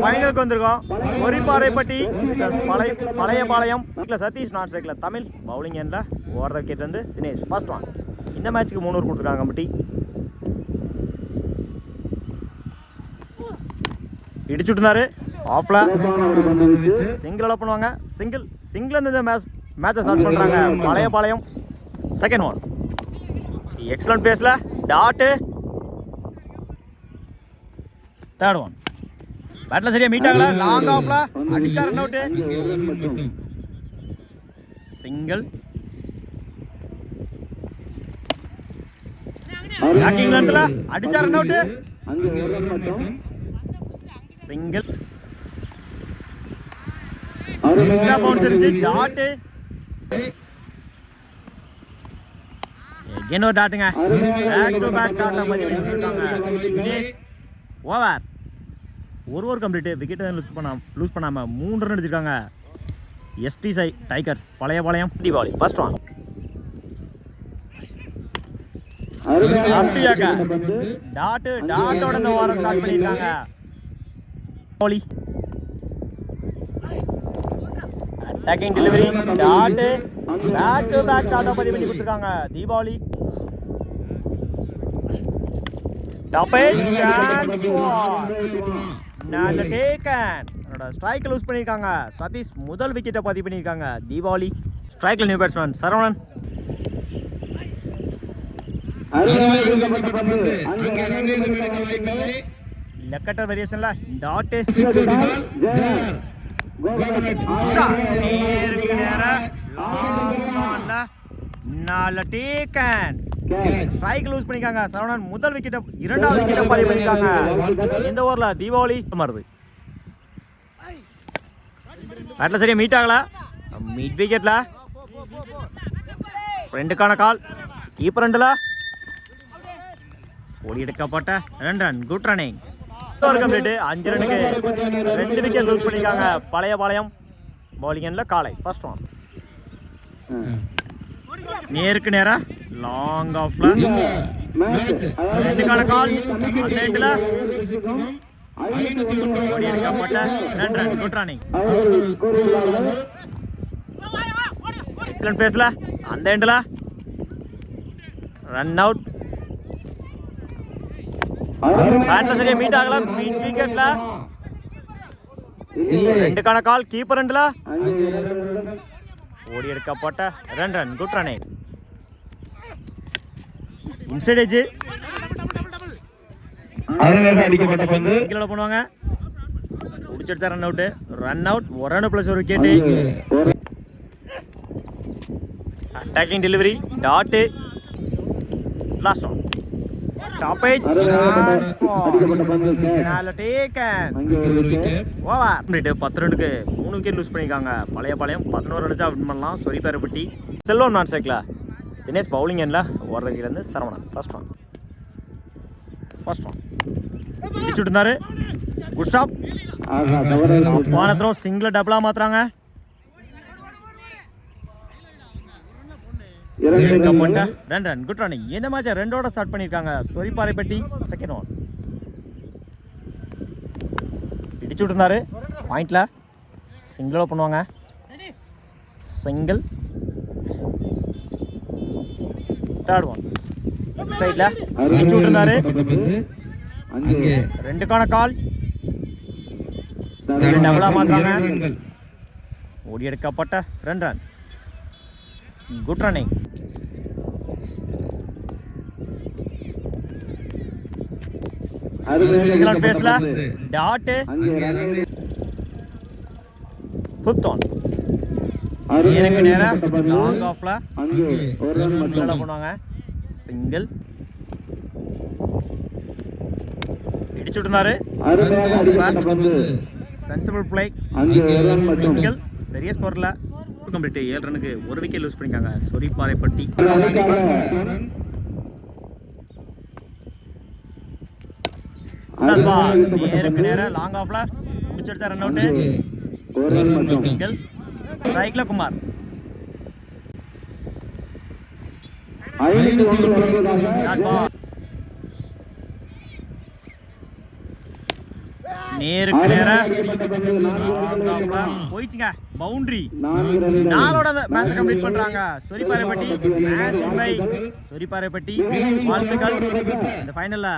ஃபைனலுக்கு வந்திருக்கோம். பொறிப்பாறைப்பட்டி பழையபாளையம். சதீஷ் நாட் ஸ்ட்ரைக்கில் தமிழ். பவுலிங் எண்ணில் ஓவர் விக்கெட் வந்து தினேஷ். First one. இந்த மேட்ச்சுக்கு 3 ஓவர் கொடுத்துருக்காங்க கமிட்டி. இடிச்சுட்டுனாரு ஆஃப்ல. சிங்கிள் அலோ பண்ணுவாங்க. சிங்கிள் இந்த மேட்சை ஸ்டார்ட் பண்ணுறாங்க பழையபாளையம். Second one. எக்ஸலன்ட் பேஸில் டாட்டு. Third one. பேட்டில் சரியா மீட் ஆகல. லாங் ஆஃப்ல அடிச்சா ரன் அவுட். சிங்கிள். பேட்டிங் லென்த்ல அடிச்சா run out. Single. Extra bounce இருந்துச்சு. டாட். எகெயின் ஒரு டாட்டுங்க. பேக் டு பேக் டாட் பதிவு பண்ணிருக்காங்க தினேஷ். ஓவர். ஒரு ஓவர் கம்ப்ளீட். விக்கெட் லூஸ் பண்ணாம 3 ரன் அடிச்சிருக்காங்க SD tigers Pazhayapalayam. Deepavali first one. டாட்டோட இந்த ஓவரை ஸ்டார்ட் பண்ணிருக்காங்க. Attacking delivery. Dot. Back to back tata பதிவு பண்ணி கொடுத்துருக்காங்க தீபாவளி. டாப் சான்ஸ் நல்ல டேக்கன். என்னோட ஸ்ட்ரைக் லூஸ் பண்ணிருக்காங்க சதீஷ். முதல் விக்கெட்டை பதிவு பண்ணிருக்காங்க தீபாவளி. ஸ்ட்ரைக்ல நியூ பேட்ஸ்மேன் சரவணன். லெக்கட்டர் வேரியேஷன்ல டாட். நல்ல டேக்கன். ஸ்ட்ரைக் லூஸ் பண்ணிருக்காங்க சரவணன். முதல் விக்கெட்டை 2வது விக்கெட்டை பதிவு பண்ணிருக்காங்க இந்த ஓவர்ல தீபாவளி. மாறுது. பேட்ல சரியா மீட் ஆகல. மிட் விக்கெட்ல ரெண்டுக்கான கால். கீப்பர் ரெண்டுல ஓடி எடுக்கப்பட்ட 2 ரன். Good running. 5 ரனுக்கு 2 விக்கெட் லூஸ் பண்ணிருக்காங்க பழையபாளையம். பவுலிங் எண்ணில் காலை. First one. நேருக்கு நேரா லாங் ஆஃப்ல ரெண்டுக்கான கால். அந்த எண்ட்ல ஓடி எடுக்கப்பட்ட 2 ரன். Good running. எக்ஸலன்ட் பேஸ்ல அந்த எண்ட்ல ரன் அவுட். பேட்ல சரியா மீட் ஆகல. மிட் விக்கெட்ல ரெண்டுக்கான கால். கீப்பர் ரெண்டுல ஓடி எடுக்கப்பட்ட 2 run. Good running. Inside edge பண்ணுவாங்க. பிடிச்சா run out. Run out. 1 run plus 1 wicket. Attacking delivery. Dot. Last one. Stoppage. நல்ல டேக்கன். ஓவர். 10 ரனுக்கு 3 விக்கெட் லூஸ் பண்ணிருக்காங்க பழையபாளையம். 11 அடிச்சா வின் பண்ணலாம் சொரிப்பாரப்பட்டி. செல்வம் நான் ஸ்ட்ரைக்ல தினேஷ். பவுலிங் எண்ணில் ஓவர் இருந்து சரவணன். First one. இடிச்சுட்டு இருந்தாரு. Good stop. த்ரோ. சிங்கிள் டபுளா மாத்துறாங்க. ரன். Good running. இந்த மேட்சை 2ஓட ஸ்டார்ட் பண்ணிருக்காங்க சொரிப்பாறைப்பட்டி. Second one. இடிச்சுட்டு இருந்தாரு பாயிண்ட்ல. சிங்கிள் பண்ணுவாங்க. சிங்கிள். Third one. சைட்ல இடிச்சுட்டு இருந்தாரு. ரெண்டுக்கான கால். டபுளா மாத்துறாங்க. ஓடி எடுக்கப்பட்ட 2 ரன். Good running. எக்ஸலன்ட் பேஸ்ல டாட். Fifth one. எனக்கு நேரா லாங் ஆஃப்ல பண்ணுவாங்க. சிங்கிள். இடிச்சுட்டு இருந்தாரு. Sensible play. சிங்கிள். பெரிய ஸ்கோர்ல கம்ப்ளீட். 7 ரனுக்கு 1 விக்கெட் லூஸ் பண்ணிருக்காங்க சொரிப்பாறைப்பட்டி. நேருக்கு நேரா லாங் ஆஃப்ல பிடிச்சா ரன் அவுட். சிங்கிள். ஸ்ட்ரைக்ல குமார். நேருக்கு நேரா போயிடுச்சுங்க. பவுண்டரி 4ஓட மேட்சை கம்ப்ளீட் பண்றாங்க சொரிப்பாறைப்பட்டி. Match by சொரிப்பாறைப்பட்டி. வாழ்த்துக்கள். இந்த ஃபைனல்ல